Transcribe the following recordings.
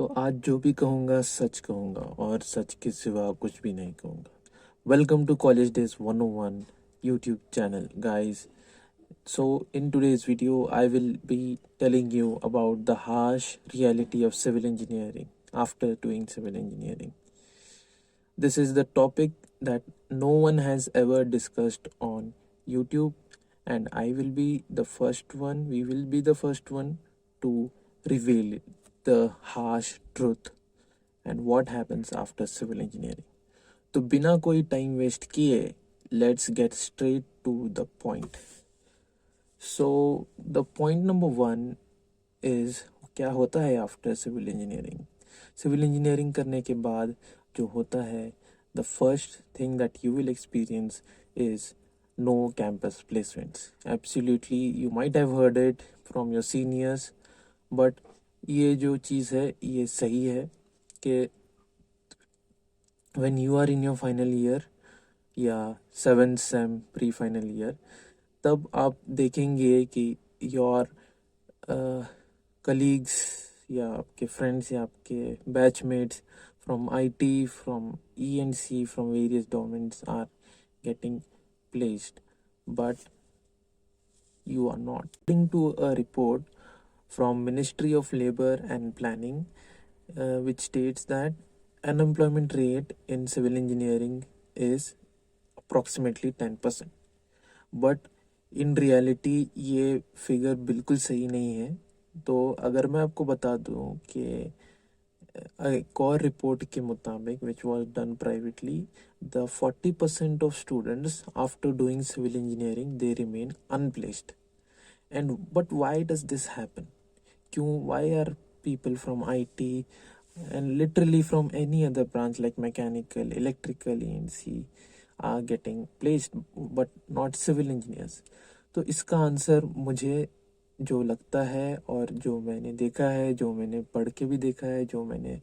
तो आज जो भी कहूँगा सच कहूँगा और सच के सिवा कुछ भी नहीं कहूँगा। Welcome to college days 101 YouTube channel, guys. So, in today's video, I will be telling you about the harsh reality of civil engineering after doing civil engineering. This is the topic that no one has ever discussed on YouTube, and I will be the first one, we will be the first one to reveal the harsh truth and what happens after civil engineering. तो बिना कोई time waste किए let's get straight to the point. So the point number one is क्या होता है after civil engineering. Civil engineering करने के बाद जो होता है, the first thing that you will experience is no campus placements. Absolutely you might have heard it from your seniors, but ये जो चीज़ है ये सही है कि when you are in your final year या 7th same pre final year, तब आप देखेंगे कि योर कलीग्स या आपके फ्रेंड्स या आपके batchmates from IT, from ENC, from various domains are getting placed, but you are not. According to a report from Ministry of Labor and Planning, which states that unemployment rate in civil engineering is approximately 10%. But in reality ये figure बिल्कुल सही नहीं है. तो अगर मैं आपको बता दूं कि एक और रिपोर्ट के मुताबिक which was done privately, the 40% of students after doing civil engineering they remain unplaced. And but why does this happen? क्यों? Why are people from IT and literally from any other branch like mechanical, electrical, ENC are getting placed but not civil engineers? तो इसका answer मुझे जो लगता है और जो मैंने देखा है, जो मैंने पढ़ के भी देखा है, जो मैंने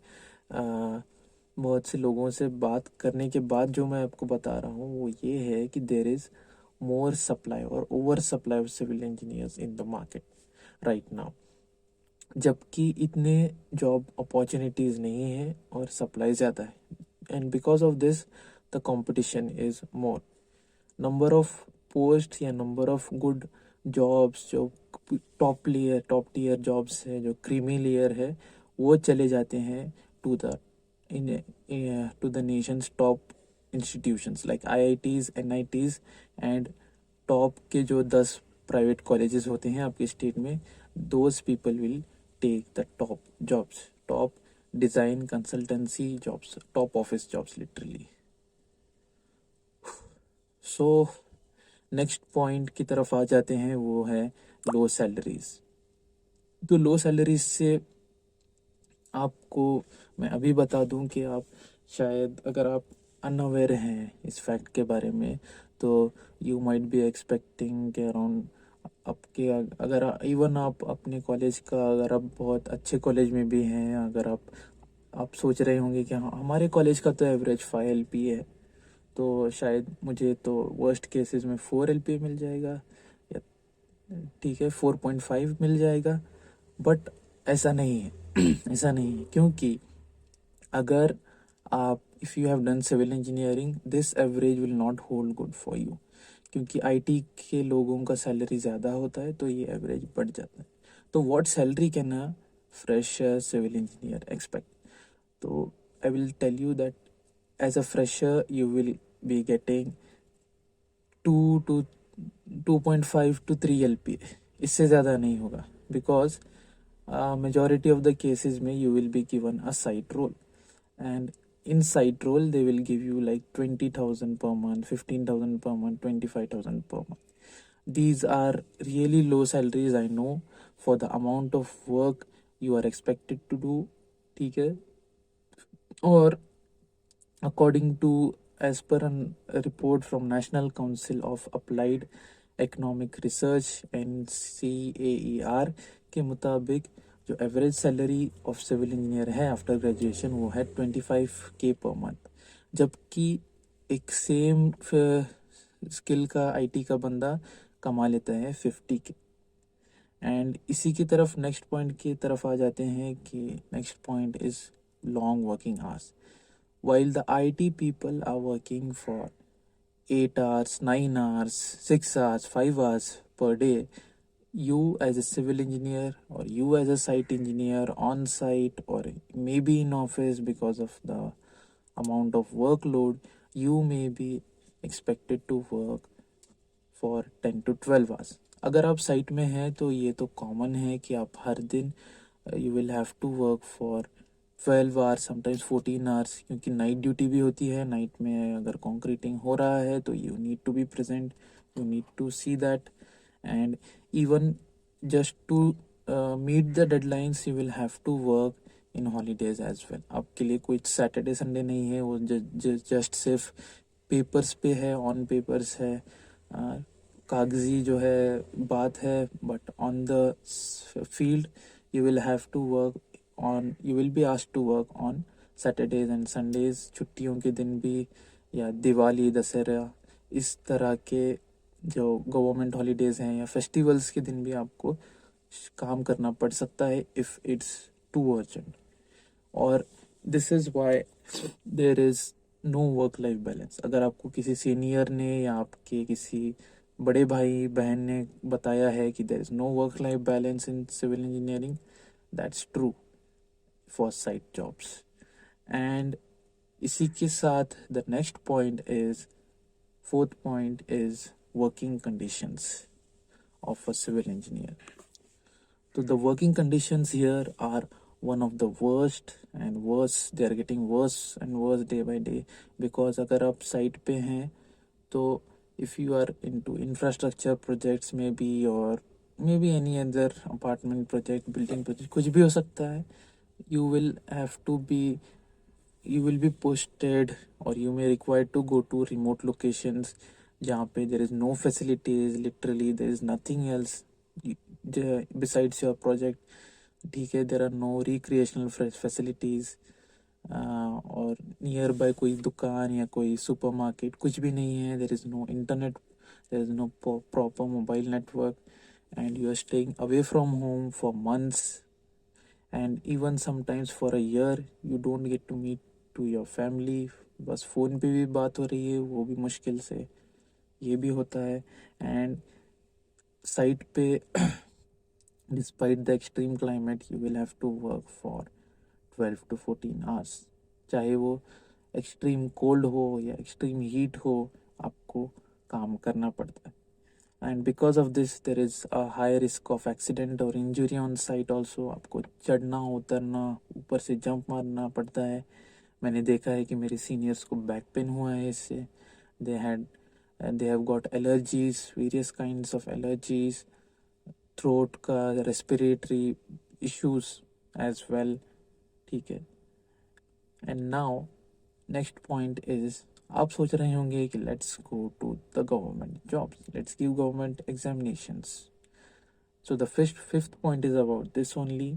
बहुत से लोगों से बात करने के बाद जो मैं आपको बता रहा हूँ वो ये है कि देयर इज़ मोर सप्लाई और over supply of civil engineers in the market right now. जबकि इतने जॉब अपॉर्चुनिटीज़ नहीं है और सप्लाई ज़्यादा है. And because of this the competition is more. Number of post या नंबर ऑफ गुड जॉब्स जो टॉप टीयर जॉब्स है, जो क्रीमी लेयर है, वो चले जाते हैं to the nation's top institutions like IITs, NITs and top के जो 10 प्राइवेट कॉलेजेस होते हैं आपके स्टेट में. Those people will take the top jobs, top design consultancy jobs, top office jobs literally. So next point की तरफ आ जाते हैं, वो है लो सैलरीज. तो लो सैलरीज से आपको मैं अभी बता दूं कि आप शायद अगर आप अनअवेयर हैं इस फैक्ट के बारे में, तो यू माइट बी एक्सपेक्टिंग के अराउंड आपके अगर इवन आप अपने कॉलेज का अगर आप बहुत अच्छे कॉलेज में भी हैं, अगर आप सोच रहे होंगे कि हाँ हमारे कॉलेज का तो एवरेज 5 LPA है, तो शायद मुझे तो वर्स्ट केसेस में 4 LPA मिल जाएगा या ठीक है 4.5 मिल जाएगा. बट ऐसा नहीं है. ऐसा नहीं है क्योंकि अगर आप if you have done civil engineering, this average will not hold good for you. क्योंकि आईटी के लोगों का सैलरी ज़्यादा होता है तो ये एवरेज बढ़ जाता है. तो what salary can a fresher civil engineer expect? तो I will tell you that as a fresher you will be getting 2.5 to 3 LPA. इससे ज़्यादा नहीं होगा. Because majority of the cases में you will be given a site role, and in site role they will give you like 20,000 per month, 15,000 per month, 25,000 per month. These are really low salaries, I know, for the amount of work you are expected to do. ठीक है. और according to as per a report from National Council of Applied Economic Research NCAER के मुताबिक जो average salary of civil engineer है after graduation वो है 25K per month. जबकि एक सेम स्किल का आईटी का बंदा कमा लेता है 50K. एंड इसी की तरफ नेक्स्ट पॉइंट की तरफ आ जाते हैं कि next point is long working hours. While the IT people are working for 8 hours, 9 hours, 6 hours, 5 hours per day, you as a civil engineer or you as a site engineer on site or maybe in office, because of the amount of workload, you may be expected to work for 10 to 12 hours. अगर आप site में हैं तो ये तो common है कि आप हर दिन you will have to work for 12 hours, sometimes 14 hours, क्योंकि नाइट ड्यूटी भी होती है. नाइट में अगर कंक्रीटिंग हो रहा है तो you need to be present, you need to see that. And even just to meet the deadlines you will have to work in holidays as well. आपके लिए कोई सैटरडे संडे नहीं है, वो जस्ट सिर्फ पेपर्स पे है, ऑन पेपर्स है, कागजी जो है बात है. But on the field you will have to work on, you will be asked to work on Saturdays and Sundays. छुट्टियों के दिन भी, या दिवाली, दशहरा, इस तरह के जो गवर्नमेंट हॉलीडेज हैं या फेस्टिवल्स के दिन भी आपको काम करना पड़ सकता है इफ़ इट्स टू अर्जेंट. और this is why there is no work life balance. अगर आपको किसी सीनियर ने या आपके किसी बड़े भाई बहन ने बताया है कि there is no work life balance in civil engineering, that's true for site jobs. And इसी के साथ the next point is, fourth point is working conditions of a civil engineer. So the working conditions here are one of the worst and worse. They are getting worse and worse day by day, because अगर आप site पे हैं तो if you are into infrastructure projects maybe, or maybe any other apartment project, building project, कुछ भी हो सकता है, you will have to be, you will be posted or you may required to go to remote locations जहाँ पे there is no facilities, literally there is nothing else besides your project. ठीक है, there are no recreational facilities और near by कोई दुकान या कोई supermarket कुछ भी नहीं है. There is no internet, there is no proper mobile network, and you are staying away from home for months, and even sometimes for a year you don't get to meet to your family. बस phone पे भी बात हो रही है, वो भी मुश्किल से, ये भी होता है. एंड साइट पे despite the extreme climate you will have to work for 12 to 14 hours. चाहे वो एक्सट्रीम कोल्ड हो या एक्सट्रीम हीट हो, आपको काम करना पड़ता है. And because of this there is a high risk of accident और इंजरी ऑन साइट ऑल्सो. आपको चढ़ना उतरना, ऊपर से जंप मारना पड़ता है. मैंने देखा है कि मेरे सीनियर्स को बैक पेन हुआ है इससे. They have got allergies, various kinds of allergies, throat का, रेस्पिरेटरी इश्यूज एज वेल. ठीक है. And now next point is, आप सोच रहे होंगे कि let's go to the government jobs, let's give government examinations. So the fifth point is about this only,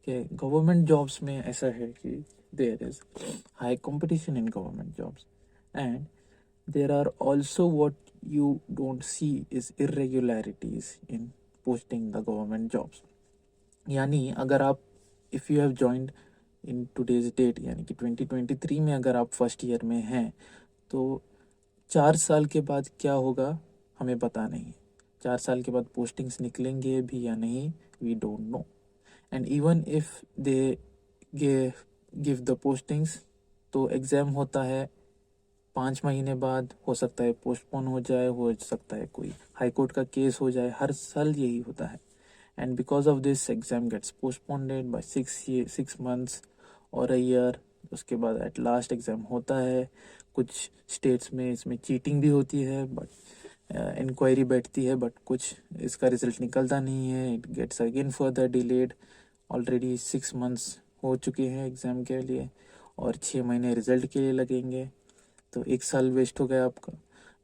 कि government jobs में ऐसा है कि there is high competition in government jobs, and there are also what you don't see is irregularities in posting the government jobs. यानी अगर आप, if you have joined in today's date, यानी कि 2023 में अगर आप फर्स्ट ईयर में हैं, तो 4 साल के बाद क्या होगा हमें पता नहीं. 4 साल के बाद पोस्टिंग्स निकलेंगे भी या नहीं, we don't know. And even if they give the postings, तो एग्ज़ाम होता है 5 महीने बाद, हो सकता है पोस्टपोन हो जाए, हो सकता है कोई हाई कोर्ट का केस हो जाए. हर साल यही होता है. And because of this exam gets postponed by 6 months और अ ईयर. उसके बाद एट लास्ट एग्ज़ाम होता है. कुछ स्टेट्स में इसमें चीटिंग भी होती है, बट इंक्वायरी बैठती है, बट कुछ इसका रिजल्ट निकलता नहीं है. It gets again further delayed. Already 6 months हो चुके हैं एग्ज़ाम के लिए, और 6 महीने रिजल्ट के लिए लगेंगे, तो 1 साल वेस्ट हो गया आपका.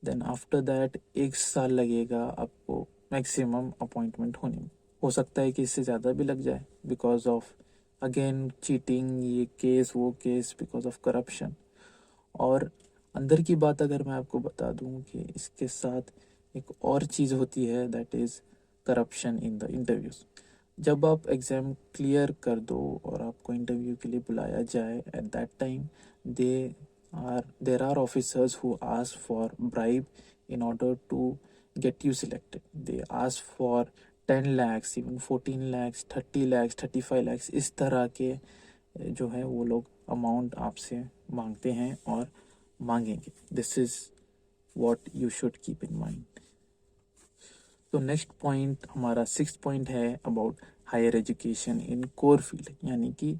देन आफ्टर दैट 1 साल लगेगा आपको मैक्सिमम अपॉइंटमेंट होने में. हो सकता है कि इससे ज़्यादा भी लग जाए, बिकॉज ऑफ अगेन चीटिंग, ये केस वो केस, बिकॉज ऑफ करप्शन. और अंदर की बात अगर मैं आपको बता दूं कि इसके साथ एक और चीज़ होती है, that is corruption in the interviews. जब आप एग्ज़ाम क्लियर कर दो और आपको इंटरव्यू के लिए बुलाया जाए, at that time they there are officers who ask for bribe in order to get you selected. They ask for 10 lakhs, even 14 lakhs, 30 lakhs, 35 lakhs, इस तरह के जो है वो लोग अमाउंट आपसे मांगते हैं और मांगेंगे। This is what you should keep in mind. तो नेक्स्ट पॉइंट हमारा 6th पॉइंट है about higher education in core field, यानी कि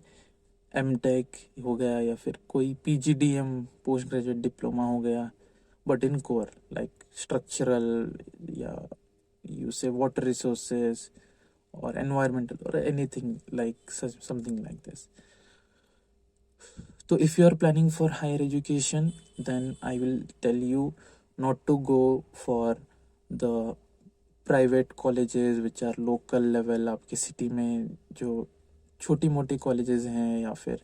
एमटेक हो गया या फिर कोई पीजीडीएम पोस्ट ग्रेजुएट डिप्लोमा हो गया, but in core like structural, yeah, you say water resources or environmental or anything like such, something like this. So if you are planning for higher education, then I will tell you not to go for the private colleges which are local level आपके city में, जो छोटी मोटी colleges हैं या फिर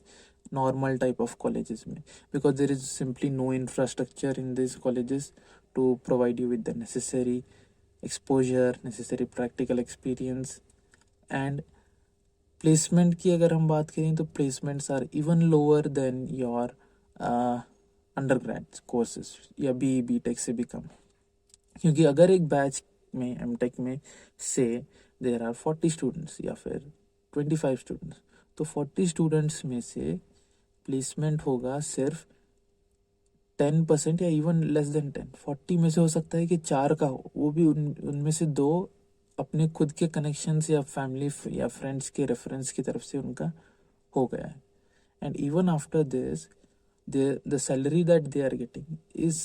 normal type of colleges में, because there is simply no infrastructure in these colleges to provide you with the necessary exposure, necessary practical experience. And placement की अगर हम बात करें तो placements are even lower than your undergrad courses या BE BTech से भी कम। क्योंकि अगर एक बैच में एमटेक में से देर आर 40 स्टूडेंट्स या फिर 25 स्टूडेंट्स, तो 40 स्टूडेंट्स में से प्लेसमेंट होगा सिर्फ 10% या इवन लेस देन 10। 40 में से हो सकता है कि 4 का हो, वो भी उनमें से 2 अपने खुद के कनेक्शन या फैमिली या फ्रेंड्स के रेफरेंस की तरफ से उनका हो गया है। And even after this the salary that they are getting is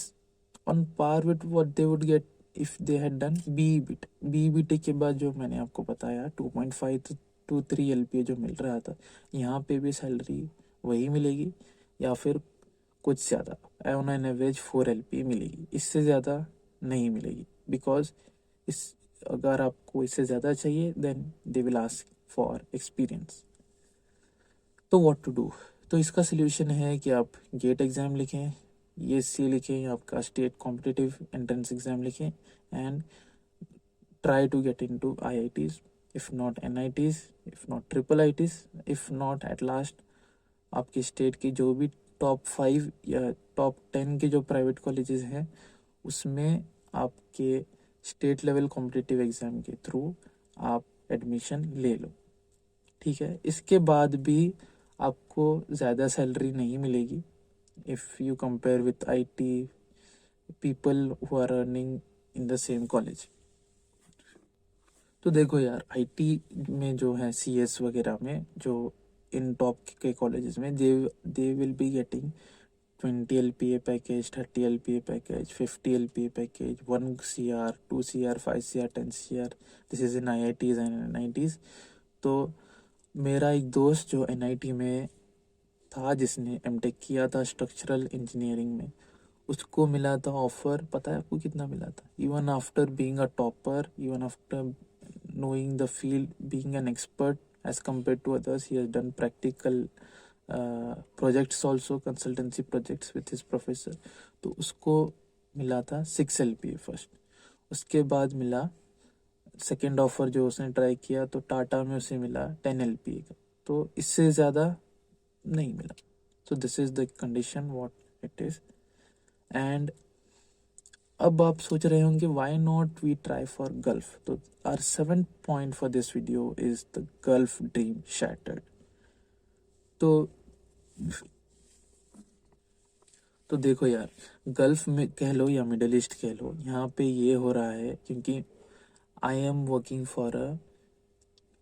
on par with what they would get if they had done BEBT के बाद जो मैंने आपको बताया 2.5 to 3 LPA जो मिल रहा था, यहाँ पे भी सैलरी वही मिलेगी या फिर कुछ ज़्यादा, ऑन एन एवरेज 4 LPA मिलेगी, इससे ज़्यादा नहीं मिलेगी। बिकॉज इस अगर आपको इससे ज़्यादा चाहिए then they will ask for experience. तो व्हाट टू डू, तो इसका सल्यूशन है कि आप गेट एग्ज़ाम लिखें, ESC लिखें, आपका स्टेट कॉम्पिटिटिव एंट्रेंस एग्ज़ाम लिखें and try to get into IITs, if not NITs, if not triple ITs, if not at last आपके स्टेट की जो भी टॉप 5 या टॉप 10 के जो प्राइवेट कॉलेजेस हैं उसमें आपके स्टेट लेवल कॉम्पिटिटिव एग्ज़ाम के थ्रू आप एडमिशन ले लो। ठीक है, इसके बाद भी आपको ज़्यादा सैलरी नहीं मिलेगी if you compare with IT people who are earning in the same college. तो देखो यार, IT में जो है CS वगैरह में जो इन टॉप के कॉलेजेस में they will be getting 20 LPA package, 30 LPA package, 50 LPA package, 1 CR, 2 CR, 5 CR, 10 CR। This is in IITs and NITs। तो मेरा एक दोस्त जो NIT में था जिसने MTech किया था स्ट्रक्चरल इंजीनियरिंग में, उसको मिला था ऑफर, पता है आपको कितना मिला था? Even after being a topper, even after knowing the field, being an expert as compared to others, he has done practical projects also, consultancy projects with his professor। तो उसको मिला था 6 LPA फर्स्ट, उसके बाद मिला सेकेंड ऑफर जो उसने try किया तो टाटा में उसे मिला 10 LPA का, तो इससे ज़्यादा नहीं मिला। So this is the condition what it is. And अब आप सोच रहे होंगे why not we try for Gulf. तो आर 7th point for this video is the Gulf dream shattered. तो देखो यार, गल्फ में कह लो या मिडल ईस्ट कह लो, यहाँ पे ये हो रहा है क्योंकि आई am working for a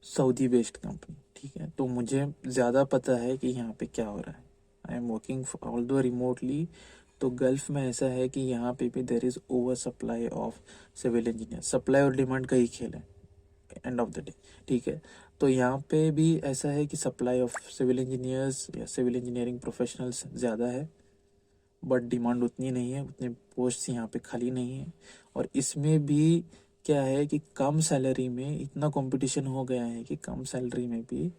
Saudi based company. ठीक है, तो मुझे ज़्यादा पता है कि यहाँ पे क्या हो रहा है। I am working although remotely. तो गल्फ में ऐसा है कि यहाँ पे भी there is over supply of civil engineer, supply और डिमांड का ही खेल है एंड ऑफ द डे। ठीक है, तो यहाँ पे भी ऐसा है कि सप्लाई ऑफ सिविल इंजीनियर्स या सिविल इंजीनियरिंग प्रोफेशनल्स ज़्यादा है, बट डिमांड उतनी नहीं है, उतने पोस्ट यहाँ पे खाली नहीं है। और इसमें भी क्या है कि कम सैलरी में इतना कंपटीशन हो गया है कि कम सैलरी में भी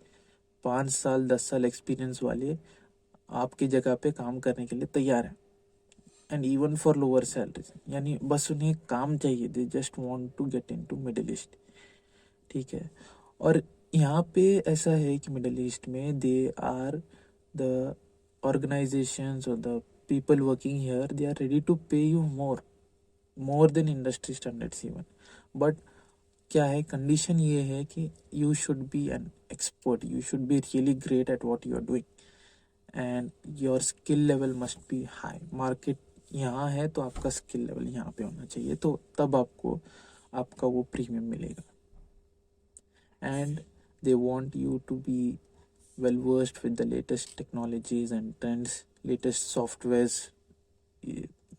5 साल 10 साल एक्सपीरियंस वाले आपकी जगह पे काम करने के लिए तैयार हैं, and even for lower salaries. यानी बस उन्हें काम चाहिए, they just want to get into middle east. ठीक है। और यहाँ पे ऐसा है कि मिडल ईस्ट में they are the organizations or the people working here, they are ready to pay you more than industry standards even. But क्या है, कंडीशन ये है कि you should be an expert, you should be really great at what you are doing and your skill level must be high. Market यहाँ है तो आपका skill level यहाँ पे होना चाहिए, तो तब आपको आपका वो प्रीमियम मिलेगा। And they want you to be well versed with the latest technologies and trends, latest softwares,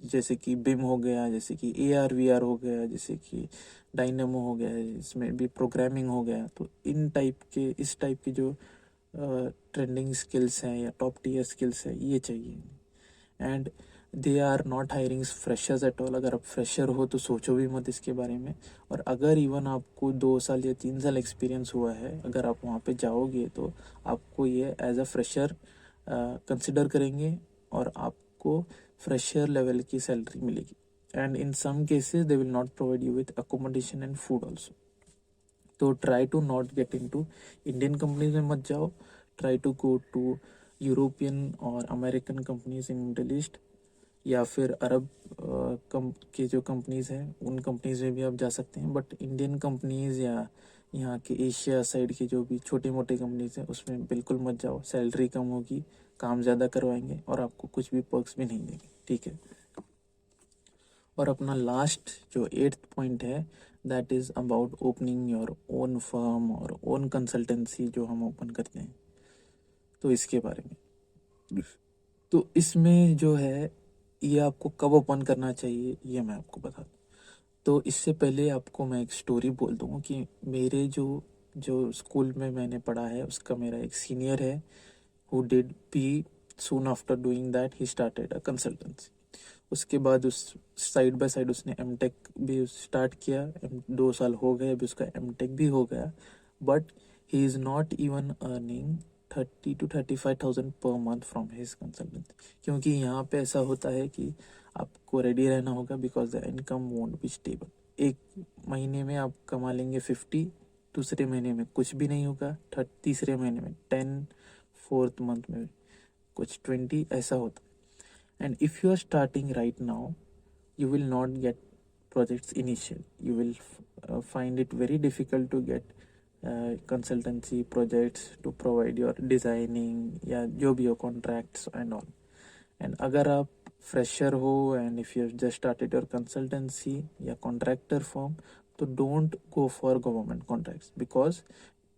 जैसे कि बिम हो गया, जैसे कि AR VR हो गया, जैसे कि डायनेमो हो गया, इसमें भी प्रोग्रामिंग हो गया। तो इस टाइप के जो ट्रेंडिंग स्किल्स हैं या टॉप टीयर स्किल्स हैं, ये चाहिए। And they are not hiring freshers at all. अगर आप फ्रेशर हो तो सोचो भी मत इसके बारे में। और अगर इवन आपको 2 साल या 3 साल एक्सपीरियंस हुआ है, अगर आप वहाँ पे जाओगे तो आपको ये एज अ फ्रेशर कंसिडर करेंगे और आपको फ्रेशर लेवल की सैलरी मिलेगी। And in some cases they will not provide you with accommodation and food also. तो try to not get into Indian companies में मत जाओ, try to go to European और American companies in Middle East, या फिर अरब के जो companies हैं उन कंपनीज में भी आप जा सकते हैं। बट इंडियन कंपनीज या यहाँ के एशिया साइड की जो भी छोटी मोटी कंपनीज हैं उसमें बिल्कुल मत जाओ। सैलरी कम होगी, काम ज़्यादा करवाएंगे और आपको कुछ भी पर्क्स भी नहीं देंगे, ठीक है। और अपना लास्ट जो 8th पॉइंट है, that is about opening your own firm और ओन कंसल्टेंसी जो हम ओपन करते हैं, तो इसके बारे में। तो इसमें जो है, ये आपको कब ओपन करना चाहिए ये मैं आपको बता दूँ। तो इससे पहले आपको मैं एक स्टोरी बोल दूँ कि मेरे जो जो स्कूल में मैंने पढ़ा है उसका मेरा एक सीनियर है, who did B soon after doing that he started a consultancy. उसके बाद उस साइड बाय साइड उसने एमटेक भी स्टार्ट किया। 2 साल हो गए, अभी उसका एमटेक भी हो गया। But he is not even earning 30,000 to 35,000 per month from his consultancy, क्योंकि यहाँ पे ऐसा होता है कि आपको रेडी रहना होगा, because the income won't be stable. एक महीने में आप कमा लेंगे 50, दूसरे महीने में कुछ भी नहीं होगा, तीसरे महीने में 10, फोर्थ मंथ में कुछ 20, ऐसा होता है। And if you are starting right now, you will not get projects initial. You will find it very difficult to get consultancy projects to provide your designing या जो भी हो contracts and all. And अगर आप fresher हो and if you have just started your consultancy या contractor firm, तो don't go for government contracts because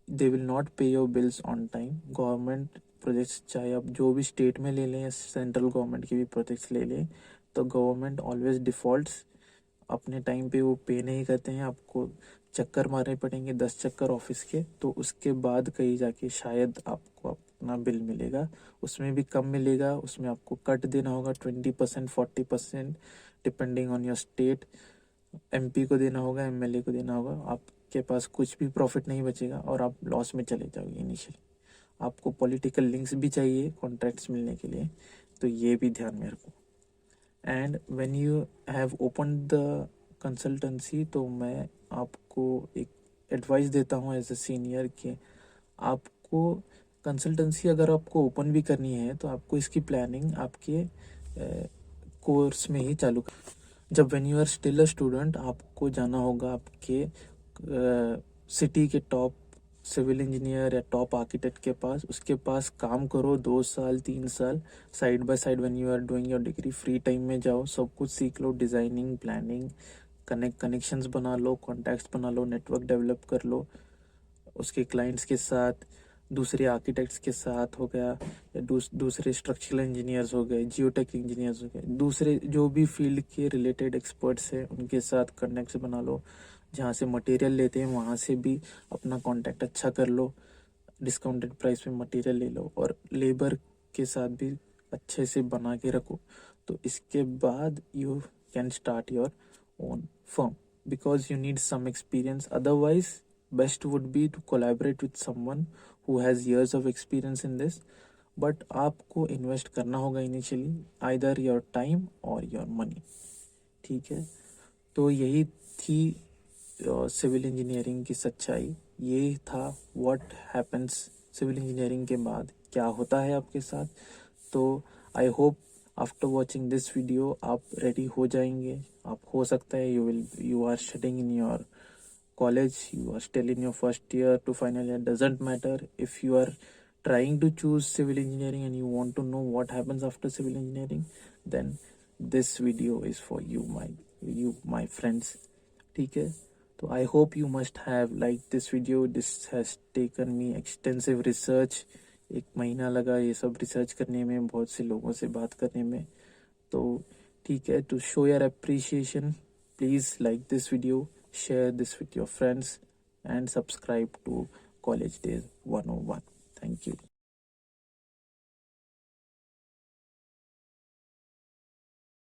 they will not pay your bills on time. Government projects चाहे आप जो भी state में ले लें या सेंट्रल गवर्नमेंट के भी प्रोजेक्ट्स ले लें, तो गवर्नमेंट ऑलवेज डिफ़ॉल्ट्स अपने टाइम पे वो पे नहीं करते हैं। आपको चक्कर मारने पड़ेंगे 10 चक्कर ऑफिस के, तो उसके बाद कहीं जाके शायद आपको अपना बिल मिलेगा। उसमें भी कम मिलेगा, उसमें आपको कट देना होगा 20%, 40%, depending on your state. MP को देना होगा, MLA को देना होगा। आपके पास कुछ भी प्रॉफिट नहीं बचेगा और आप लॉस में चले जाओगे इनिशियली। आपको पॉलिटिकल लिंक्स भी चाहिए कॉन्ट्रैक्ट्स मिलने के लिए, तो ये भी ध्यान में रखो। And when you have open the consultancy, तो मैं आपको एक एडवाइस देता हूँ एज अ सीनियर कि आपको कंसल्टेंसी अगर आपको ओपन भी करनी है तो आपको इसकी प्लानिंग आपके कोर्स में ही चालू कर। जब when you are still a student, आपको जाना होगा आपके सिटी के टॉप सिविल इंजीनियर या टॉप आर्किटेक्ट के पास, उसके पास काम करो 2 साल 3 साल, side by side when you are doing your degree. Free time में जाओ, सब कुछ सीख लो, डिज़ाइनिंग, प्लानिंग, कनेक्शंस बना लो, कॉन्टैक्ट्स बना लो, नेटवर्क डेवलप कर लो उसके क्लाइंट्स के साथ, दूसरे आर्किटेक्ट्स के साथ हो गया, या दूसरे स्ट्रक्चरल इंजीनियर्स हो गए, जियोटेक इंजीनियर्स हो गए, दूसरे जो भी फील्ड के रिलेटेड एक्सपर्ट्स हैं उनके साथ कनेक्ट्स बना लो। जहाँ से मटेरियल लेते हैं वहाँ से भी अपना कांटेक्ट अच्छा कर लो, डिस्काउंटेड प्राइस में मटेरियल ले लो, और लेबर के साथ भी अच्छे से बना के रखो। तो इसके बाद you can start your own firm, because you need some experience. Otherwise best would be to collaborate with someone who has years of experience in this. But आपको इन्वेस्ट करना होगा इनिशियली, आइदर योर टाइम और your money, ठीक है। तो यही थी civil engineering की सच्चाई। ये था व्हाट हैपन्स सिविल इंजीनियरिंग के बाद, क्या होता है आपके साथ। तो I hope after watching this video आप रेडी हो जाएंगे। आप हो सकता है you are studying in your college, you are still in your first year to final year, doesn't matter. If you are trying to choose civil engineering and you want to know what happens after civil engineering, then this video is for you my friends, ठीक है। तो I hope you must have like this video. This has taken me extensive research. 1 महीना लगा ये सब research करने में, बहुत से लोगों से बात करने में। तो ठीक है, to show your appreciation please like this video, share this with your friends, and subscribe to College Days 101. Thank you.